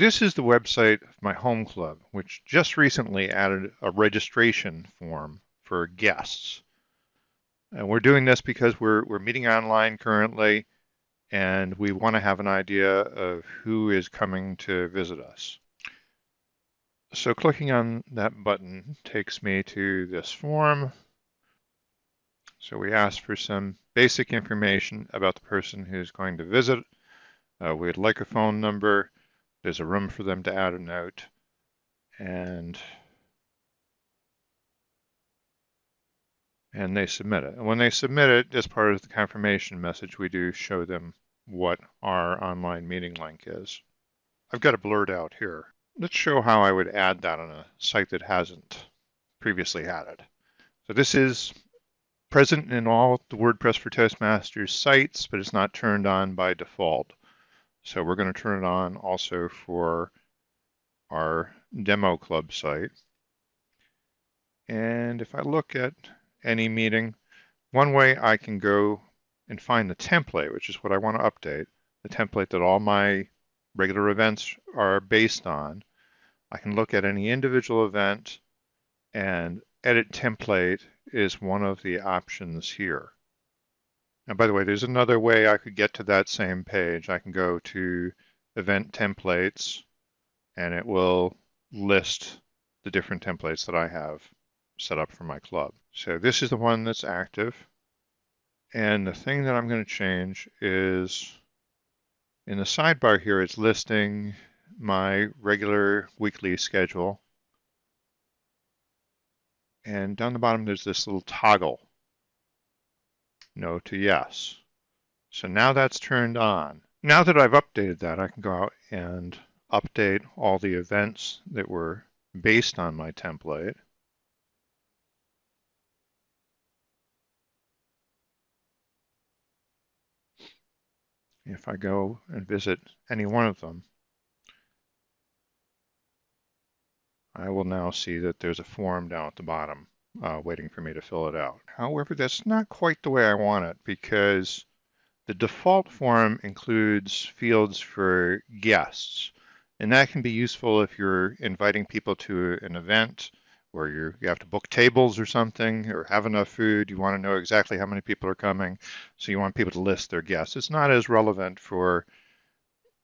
This is the website of my home club, which just recently added a registration form for guests. And we're doing this because we're meeting online currently, and we want to have an idea of who is coming to visit us. So clicking on that button takes me to this form. So we ask for some basic information about the person who's going to visit. We'd like a phone number. There's a room for them to add a note. And they submit it. And when they submit it, as part of the confirmation message, we do show them what our online meeting link is. I've got it blurred out here. Let's show how I would add that on a site that hasn't previously had it. So this is present in all the WordPress for Toastmasters sites, but it's not turned on by default. So we're going to turn it on also for our demo club site. And if I look at any meeting, one way I can go and find the template, which is what I want to update, the template that all my regular events are based on. I can look at any individual event, and edit template is one of the options here. And by the way, there's another way I could get to that same page. I can go to event templates, and it will list the different templates that I have set up for my club. So this is the one that's active. And the thing that I'm going to change is in the sidebar here, it's listing my regular weekly schedule. And down the bottom, there's this little toggle, no to yes. So now that's turned on. Now that I've updated that, I can go out and update all the events that were based on my template. If I go and visit any one of them, I will now see that there's a form down at the bottom waiting for me to fill it out. However, that's not quite the way I want it, because the default form includes fields for guests, and that can be useful if you're inviting people to an event where you have to book tables or something, or have enough food. You want to know exactly how many people are coming, so you want people to list their guests. It's not as relevant for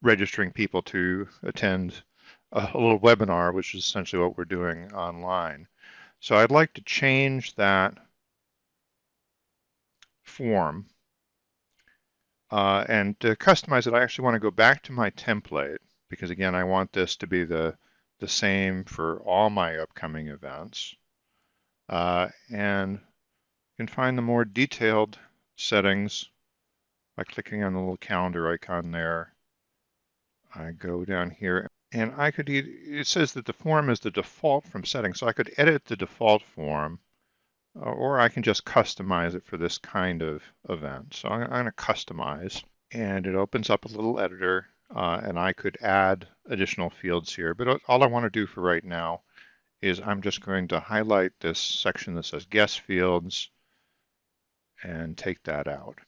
registering people to attend a little webinar, which is essentially what we're doing online. So I'd like to change that form. And to customize it, I actually want to go back to my template, because again, I want this to be the same for all my upcoming events. And you can find the more detailed settings by clicking on the little calendar icon there. I go down here, and I could, it says that the form is the default from settings, so I could edit the default form, or I can just customize it for this kind of event. So I'm going to customize, and it opens up a little editor, and I could add additional fields here. But all I want to do for right now is I'm just going to highlight this section that says guest fields and take that out.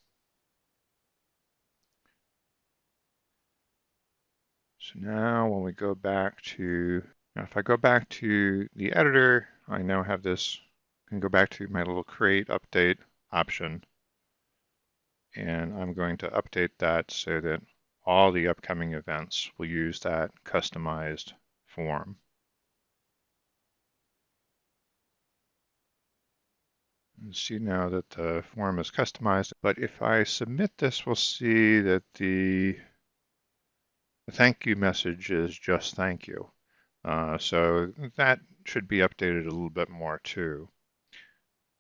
So now when we go back to, if I go back to the editor, I now have this, I can go back to my little create update option, and I'm going to update that so that all the upcoming events will use that customized form. You see now that the form is customized, but if I submit this, we'll see that the thank you message is just thank you. So that should be updated a little bit more too.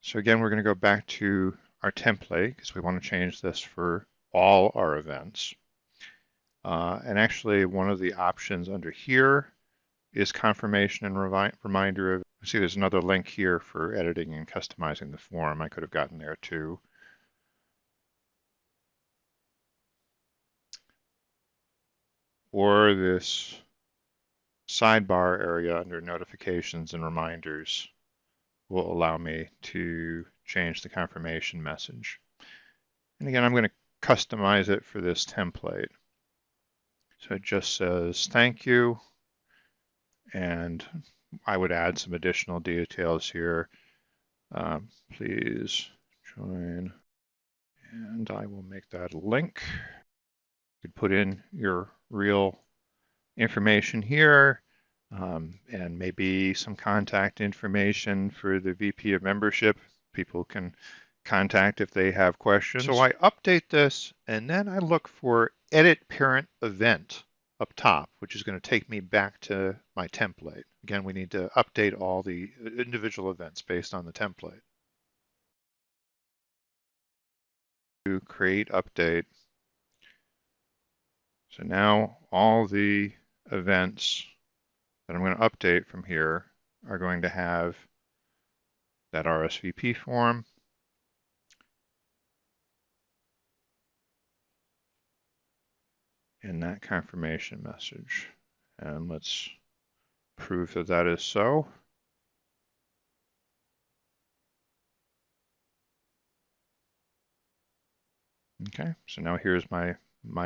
So again, we're going to go back to our template because we want to change this for all our events. And actually, one of the options under here is confirmation and reminder of, see there's another link here for editing and customizing the form. I could have gotten there too. Or this sidebar area under notifications and reminders will allow me to change the confirmation message. And again, I'm going to customize it for this template. So it just says thank you, and I would add some additional details here. Please join, and I will make that a link. You could put in your real information here, and maybe some contact information for the VP of membership. People can contact if they have questions. So I update this, and then I look for edit parent event up top, which is going to take me back to my template. Again, we need to update all the individual events based on the template. To create update. So now all the events that I'm going to update from here are going to have that RSVP form, and that confirmation message. And let's prove that that is so. Okay, so now here's my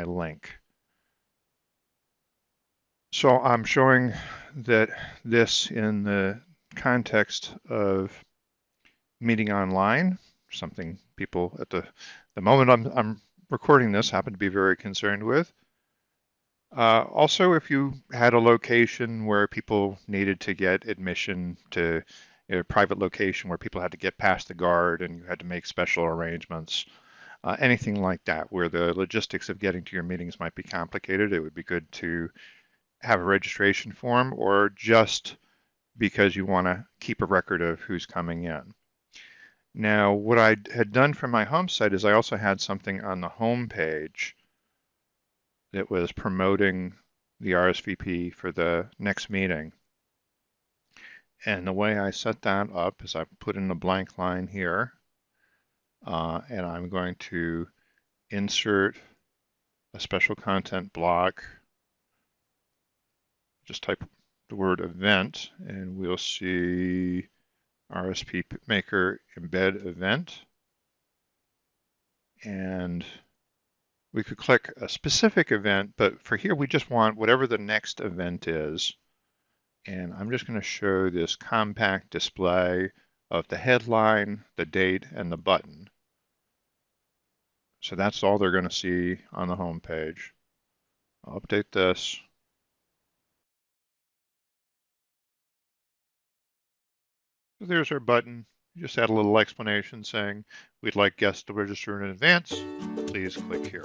link. So I'm showing that this in the context of meeting online, something people at the moment I'm recording this happen to be very concerned with. Also, if you had a location where people needed to get admission to a private location where people had to get past the guard and you had to make special arrangements, anything like that, where the logistics of getting to your meetings might be complicated, it would be good to have a registration form, or just because you want to keep a record of who's coming in. Now, what I had done for my home site is I also had something on the home page that was promoting the RSVP for the next meeting. And the way I set that up is I put in a blank line here, and I'm going to insert a special content block. Just type the word event, and we'll see RSP Maker embed event. And we could click a specific event, but for here we just want whatever the next event is. And I'm just going to show this compact display of the headline, the date, and the button. So that's all they're going to see on the home page. I'll update this. So there's our button. Just add a little explanation saying we'd like guests to register in advance. Please click here.